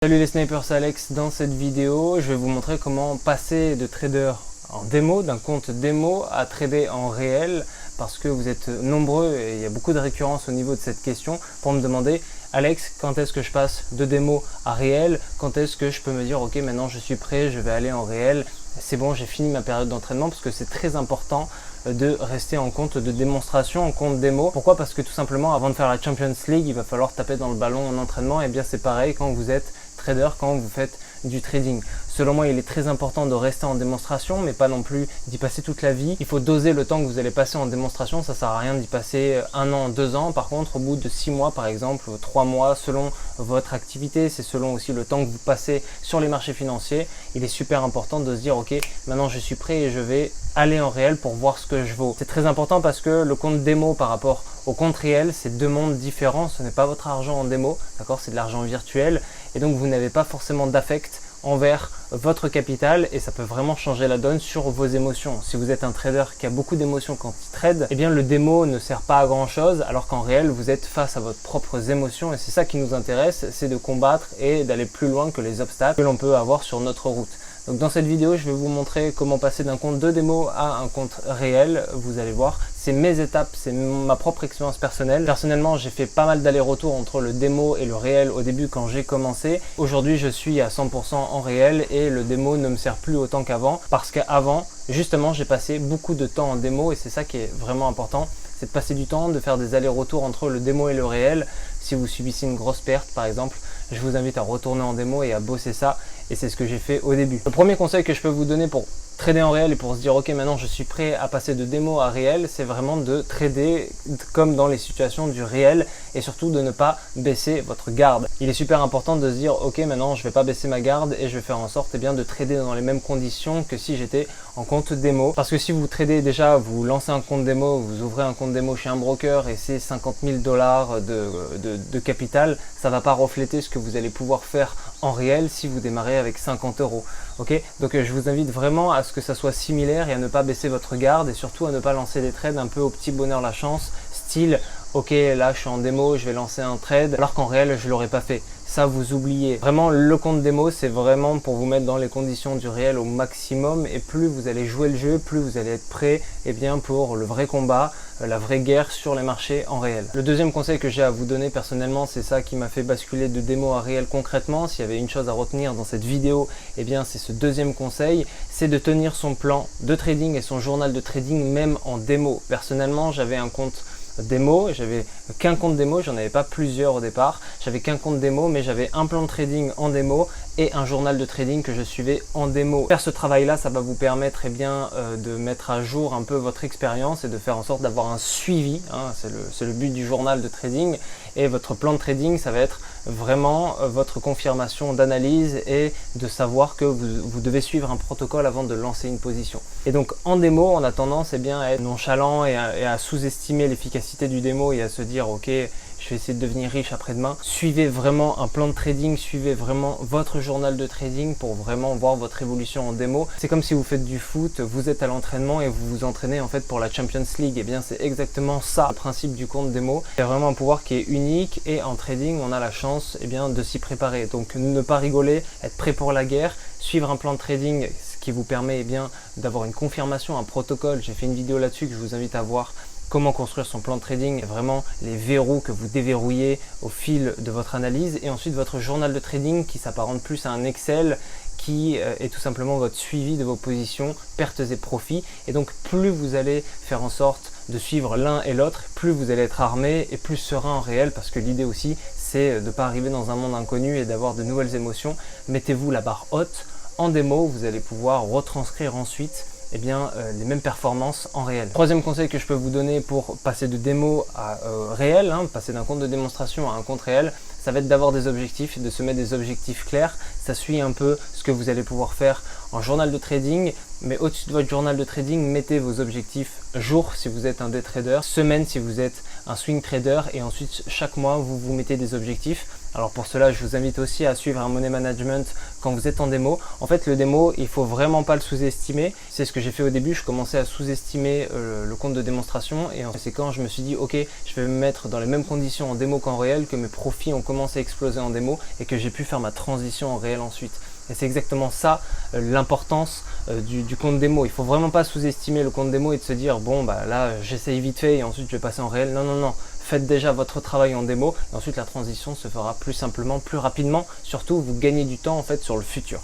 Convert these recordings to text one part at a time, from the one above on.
Salut les snipers, c'est Alex. Dans cette vidéo, je vais vous montrer comment passer de trader en démo, d'un compte démo à trader en réel, parce que vous êtes nombreux et il y a beaucoup de récurrence au niveau de cette question pour me demander: Alex, quand est-ce que je passe de démo à réel? Quand est-ce que je peux me dire ok, maintenant je suis prêt, je vais aller en réel, c'est bon, j'ai fini ma période d'entraînement? Parce que c'est très important de rester en compte de démonstration, en compte démo. Pourquoi? Parce que tout simplement, avant de faire la Champions League, il va falloir taper dans le ballon en entraînement. Et bien c'est pareil quand vous êtes trader, quand vous faites du trading. Selon moi, il est très important de rester en démonstration, mais pas non plus d'y passer toute la vie. Il faut doser le temps que vous allez passer en démonstration. Ça sert à rien d'y passer 1 an, 2 ans. Par contre, au bout de 6 mois, par exemple, 3 mois, selon votre activité, c'est selon aussi le temps que vous passez sur les marchés financiers. Il est super important de se dire ok, maintenant je suis prêt et je vais aller en réel pour voir ce que je vaux. C'est très important parce que le compte démo par rapport au compte réel, c'est deux mondes différents. Ce n'est pas votre argent en démo, d'accord? C'est de l'argent virtuel et donc vous n'avez pas forcément d'affect envers votre capital et ça peut vraiment changer la donne sur vos émotions. Si vous êtes un trader qui a beaucoup d'émotions quand il trade, eh bien le démo ne sert pas à grand chose, alors qu'en réel vous êtes face à vos propres émotions et c'est ça qui nous intéresse, c'est de combattre et d'aller plus loin que les obstacles que l'on peut avoir sur notre route. Donc dans cette vidéo, je vais vous montrer comment passer d'un compte de démo à un compte réel. Vous allez voir, c'est mes étapes, c'est ma propre expérience personnelle. Personnellement, j'ai fait pas mal d'allers-retours entre le démo et le réel au début quand j'ai commencé. Aujourd'hui, je suis à 100% en réel et le démo ne me sert plus autant qu'avant parce qu'avant, justement, j'ai passé beaucoup de temps en démo et c'est ça qui est vraiment important. C'est de passer du temps, de faire des allers-retours entre le démo et le réel. Si vous subissez une grosse perte, par exemple, je vous invite à retourner en démo et à bosser ça. Et c'est ce que j'ai fait au début. Le premier conseil que je peux vous donner pour trader en réel et pour se dire ok, maintenant je suis prêt à passer de démo à réel, c'est vraiment de trader comme dans les situations du réel et surtout de ne pas baisser votre garde. Il est super important de se dire ok, maintenant je vais pas baisser ma garde et je vais faire en sorte bien de trader dans les mêmes conditions que si j'étais en compte démo. Parce que si vous tradez déjà, vous lancez un compte démo, vous ouvrez un compte démo chez un broker et c'est 50 000 $ de capital, ça va pas refléter ce que vous allez pouvoir faire en réel si vous démarrez avec 50 €. Ok, donc je vous invite vraiment à ce que ça soit similaire et à ne pas baisser votre garde et surtout à ne pas lancer des trades un peu au petit bonheur la chance, style ok, là je suis en démo, je vais lancer un trade alors qu'en réel je l'aurais pas fait. Ça, vous oubliez. Vraiment, le compte démo, c'est vraiment pour vous mettre dans les conditions du réel au maximum. Et plus vous allez jouer le jeu, plus vous allez être prêt pour le vrai combat, la vraie guerre sur les marchés en réel. Le deuxième conseil que j'ai à vous donner personnellement, c'est ça qui m'a fait basculer de démo à réel concrètement. S'il y avait une chose à retenir dans cette vidéo, eh bien c'est ce deuxième conseil, c'est de tenir son plan de trading et son journal de trading même en démo. Personnellement, j'avais un compte démo, j'avais qu'un compte démo, j'en avais pas plusieurs au départ, j'avais qu'un compte démo mais j'avais un plan de trading en démo et un journal de trading que je suivais en démo. Faire ce travail là, ça va vous permettre de mettre à jour un peu votre expérience et de faire en sorte d'avoir un suivi, hein, c'est le but du journal de trading et votre plan de trading, ça va être vraiment votre confirmation d'analyse et de savoir que vous devez suivre un protocole avant de lancer une position. Et donc en démo, on a tendance à être nonchalant et à sous-estimer l'efficacité du démo et à se dire ok, je vais essayer de devenir riche après-demain. Suivez vraiment un plan de trading, suivez vraiment votre journal de trading pour vraiment voir votre évolution en démo. C'est comme si vous faites du foot, vous êtes à l'entraînement et vous vous entraînez en fait pour la Champions League. Et bien c'est exactement ça le principe du compte démo. C'est vraiment un pouvoir qui est unique et en trading on a la chance de s'y préparer. Donc ne pas rigoler, être prêt pour la guerre, suivre un plan de trading, ce qui vous permet d'avoir une confirmation, un protocole. J'ai fait une vidéo là-dessus que je vous invite à voir. Comment construire son plan de trading, vraiment les verrous que vous déverrouillez au fil de votre analyse et ensuite votre journal de trading qui s'apparente plus à un Excel qui est tout simplement votre suivi de vos positions, pertes et profits. Et donc plus vous allez faire en sorte de suivre l'un et l'autre, plus vous allez être armé et plus serein en réel parce que l'idée aussi c'est de ne pas arriver dans un monde inconnu et d'avoir de nouvelles émotions. Mettez-vous la barre haute. En démo, vous allez pouvoir retranscrire ensuite les mêmes performances en réel. Troisième conseil que je peux vous donner pour passer de démo à réel, passer d'un compte de démonstration à un compte réel, ça va être d'avoir des objectifs, de se mettre des objectifs clairs. Ça suit un peu ce que vous allez pouvoir faire en journal de trading, mais au-dessus de votre journal de trading, mettez vos objectifs jour si vous êtes un day trader, semaine si vous êtes un swing trader et ensuite chaque mois vous vous mettez des objectifs. Alors pour cela, je vous invite aussi à suivre un money management quand vous êtes en démo. En fait, le démo, il faut vraiment pas le sous-estimer. C'est ce que j'ai fait au début. Je commençais à sous-estimer le compte de démonstration et c'est quand je me suis dit ok, je vais me mettre dans les mêmes conditions en démo qu'en réel, que mes profits ont commencé à exploser en démo et que j'ai pu faire ma transition en réel ensuite. Et c'est exactement ça l'importance du compte démo. Il ne faut vraiment pas sous-estimer le compte démo et de se dire bon bah là j'essaye vite fait et ensuite je vais passer en réel. Non, non, non. Faites déjà votre travail en démo et ensuite la transition se fera plus simplement, plus rapidement. Surtout vous gagnez du temps en fait sur le futur.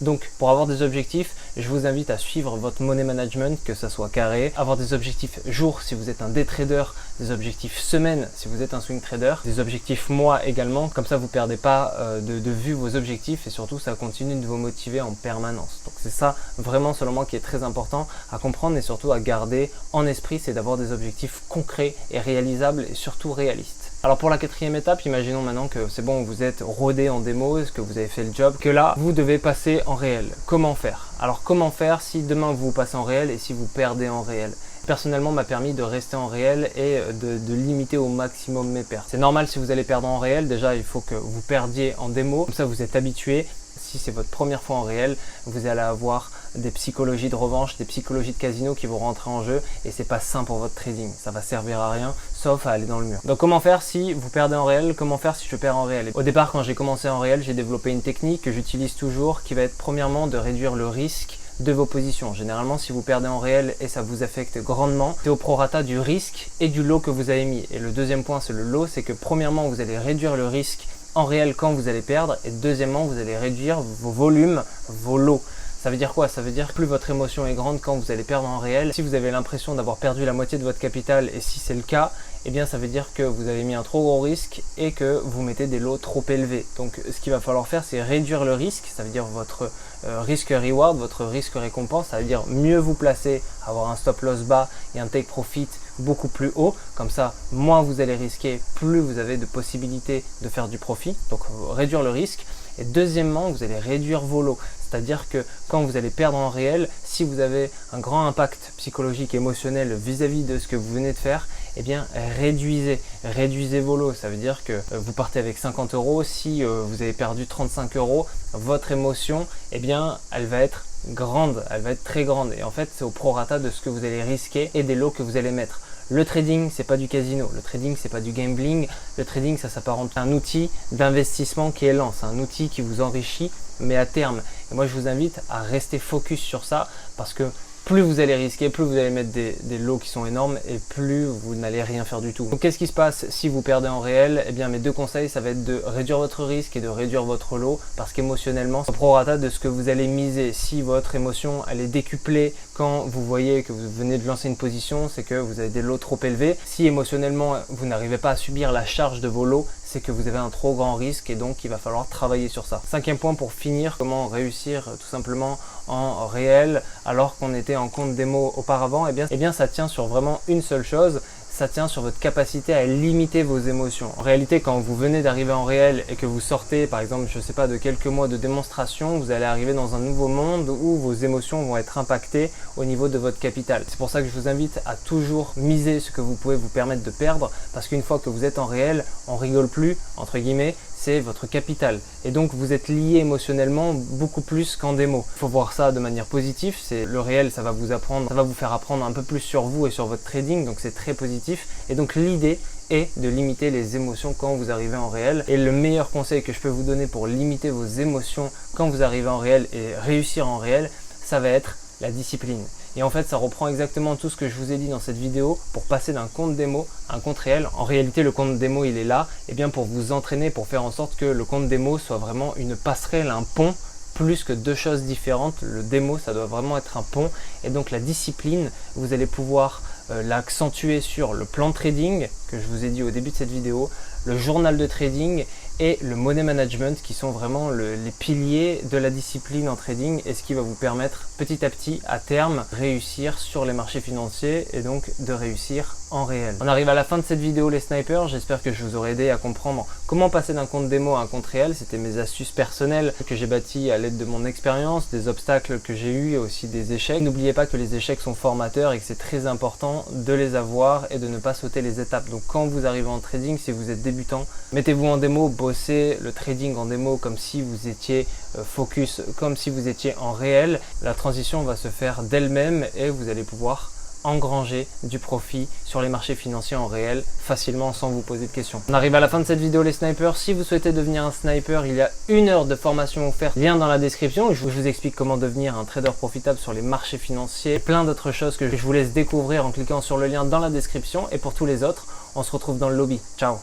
Donc pour avoir des objectifs, je vous invite à suivre votre money management, que ça soit carré, avoir des objectifs jour si vous êtes un day trader, des objectifs semaine si vous êtes un swing trader, des objectifs mois également, comme ça vous ne perdez pas de vue vos objectifs et surtout ça continue de vous motiver en permanence. Donc c'est ça vraiment selon moi qui est très important à comprendre et surtout à garder en esprit, c'est d'avoir des objectifs concrets et réalisables et surtout réalistes. Alors pour la quatrième étape, imaginons maintenant que c'est bon, vous êtes rodé en démo, que vous avez fait le job, que là vous devez passer en réel. Comment faire? Alors comment faire si demain vous passez en réel et si vous perdez en réel? Personnellement m'a permis de rester en réel et de limiter au maximum mes pertes. C'est normal si vous allez perdre en réel, déjà il faut que vous perdiez en démo, comme ça vous êtes habitué. Si c'est votre première fois en réel, vous allez avoir des psychologies de revanche, des psychologies de casino qui vont rentrer en jeu et c'est pas sain pour votre trading. Ça va servir à rien sauf à aller dans le mur. Donc comment faire si vous perdez en réel? Comment faire si je perds en réel? Au départ, quand j'ai commencé en réel, j'ai développé une technique que j'utilise toujours qui va être premièrement de réduire le risque de vos positions. Généralement, si vous perdez en réel et ça vous affecte grandement, c'est au prorata du risque et du lot que vous avez mis. Et le deuxième point, c'est le lot, c'est que premièrement, vous allez réduire le risque en réel quand vous allez perdre et deuxièmement, vous allez réduire vos volumes, vos lots. Ça veut dire quoi? Ça veut dire que plus votre émotion est grande quand vous allez perdre en réel. Si vous avez l'impression d'avoir perdu la moitié de votre capital et si c'est le cas, eh bien ça veut dire que vous avez mis un trop gros risque et que vous mettez des lots trop élevés. Donc ce qu'il va falloir faire, c'est réduire le risque, ça veut dire votre risque-reward, votre risque-récompense, ça veut dire mieux vous placer, avoir un stop-loss bas et un take-profit beaucoup plus haut. Comme ça, moins vous allez risquer, plus vous avez de possibilités de faire du profit. Donc réduire le risque. Et deuxièmement, vous allez réduire vos lots. C'est-à-dire que quand vous allez perdre en réel, si vous avez un grand impact psychologique, émotionnel vis-à-vis de ce que vous venez de faire, eh bien réduisez vos lots. Ça veut dire que vous partez avec 50 euros, si vous avez perdu 35 euros, votre émotion, eh bien elle va être grande, elle va être très grande. Et en fait, c'est au prorata de ce que vous allez risquer et des lots que vous allez mettre. Le trading, c'est pas du casino. Le trading, c'est pas du gambling. Le trading, ça s'apparente à un outil d'investissement qui est lent. C'est un outil qui vous enrichit, mais à terme. Et moi, je vous invite à rester focus sur ça parce que plus vous allez risquer, plus vous allez mettre des lots qui sont énormes et plus vous n'allez rien faire du tout. Donc qu'est-ce qui se passe si vous perdez en réel? Eh bien mes deux conseils, ça va être de réduire votre risque et de réduire votre lot parce qu'émotionnellement, c'est au prorata de ce que vous allez miser. Si votre émotion elle est décuplée quand vous voyez que vous venez de lancer une position, c'est que vous avez des lots trop élevés. Si émotionnellement vous n'arrivez pas à subir la charge de vos lots, c'est que vous avez un trop grand risque et donc il va falloir travailler sur ça. Cinquième point pour finir, comment réussir tout simplement en réel alors qu'on était en compte démo auparavant, eh bien ça tient sur vraiment une seule chose, ça tient sur votre capacité à limiter vos émotions. En réalité, quand vous venez d'arriver en réel et que vous sortez par exemple, je sais pas, de quelques mois de démonstration, vous allez arriver dans un nouveau monde où vos émotions vont être impactées au niveau de votre capital. C'est pour ça que je vous invite à toujours miser ce que vous pouvez vous permettre de perdre parce qu'une fois que vous êtes en réel, on rigole plus, entre guillemets, c'est votre capital. Et donc vous êtes lié émotionnellement beaucoup plus qu'en démo. Il faut voir ça de manière positive, c'est le réel, ça va vous apprendre, ça va vous faire apprendre un peu plus sur vous et sur votre trading, donc c'est très positif. Et donc l'idée est de limiter les émotions quand vous arrivez en réel. Et le meilleur conseil que je peux vous donner pour limiter vos émotions quand vous arrivez en réel et réussir en réel, ça va être la discipline. Et en fait, ça reprend exactement tout ce que je vous ai dit dans cette vidéo pour passer d'un compte démo à un compte réel. En réalité, le compte démo, il est là bien pour vous entraîner, pour faire en sorte que le compte démo soit vraiment une passerelle, un pont, plus que deux choses différentes. Le démo, ça doit vraiment être un pont. Et donc la discipline, vous allez pouvoir l'accentuer sur le plan de trading que je vous ai dit au début de cette vidéo, le journal de trading et le money management qui sont vraiment les piliers de la discipline en trading et ce qui va vous permettre petit à petit à terme réussir sur les marchés financiers et donc de réussir en réel. On arrive à la fin de cette vidéo les snipers, j'espère que je vous aurai aidé à comprendre comment passer d'un compte démo à un compte réel. C'était mes astuces personnelles que j'ai bâties à l'aide de mon expérience, des obstacles que j'ai eus et aussi des échecs. N'oubliez pas que les échecs sont formateurs et que c'est très important de les avoir et de ne pas sauter les étapes. Donc quand vous arrivez en trading, si vous êtes débutant, mettez-vous en démo, bossez le trading en démo comme si vous étiez focus, comme si vous étiez en réel. La transition va se faire d'elle-même et vous allez pouvoir engranger du profit sur les marchés financiers en réel facilement sans vous poser de questions. On arrive à la fin de cette vidéo les snipers. Si vous souhaitez devenir un sniper, il y a 1 heure de formation offerte, lien dans la description où je vous explique comment devenir un trader profitable sur les marchés financiers et plein d'autres choses que je vous laisse découvrir en cliquant sur le lien dans la description. Et pour tous les autres, on se retrouve dans le lobby. Ciao.